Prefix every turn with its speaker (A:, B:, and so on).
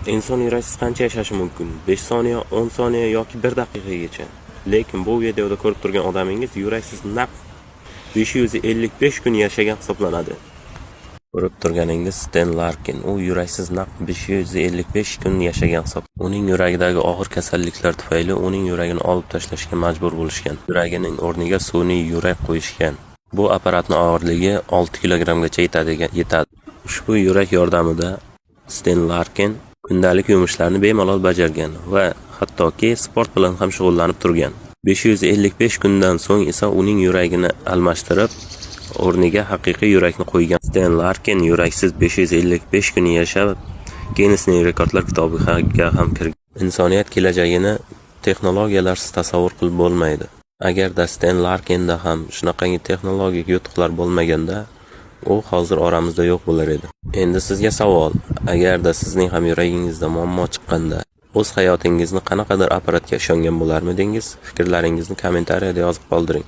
A: Inson yuraksiz qancha yashashi mumkin? 5 soniya, 10 soniya yoki 1 daqiqagacha. Lekin bu videoda ko'rib turgan odamingiz yuraksiz naq 555 kun yashagan hisoblanadi. Ko'rib turganingiz Sten Larkin. U yuraksiz naq 555 kun yashagan hisob. Uning yuragidagi og'ir kasalliklar tufayli uning yuragini olib tashlashga majbur bo'lishgan. Yuragining o'rniga sun'iy yurak qo'yishgan. Bu apparatning og'irligi 6 kilogrammgacha yetadi. Ushbu yurak yordamida Sten Larkin kundalik yumushlarni bemalol bajargan va hattoki sport bilan ham shug'ullanib turgan. 555 kundan so'ng esa uning yuragini almashtirib, o'rniga haqiqiy yurakni qo'ygan. Sten Larkin yuraksiz 555 kun yashab, Ginnesning rekordlar kitobiga ham kirgan. Insoniyat kelajagini texnologiyalarsiz tasavvur qilib bo'lmaydi. Agarda Sten Larkinda ham shunaqangi texnologik yutuqlar bo'lmaganda, u hozir oramizda yo'q bo'lar edi. Endi sizga savol: agarda sizning ham yuragingizda muammo chiqqanda, o'z hayotingizni qanaqadir apparatga ishongan bo'larmidingiz? Fikrlaringizni kommentariyada yozib qoldiring.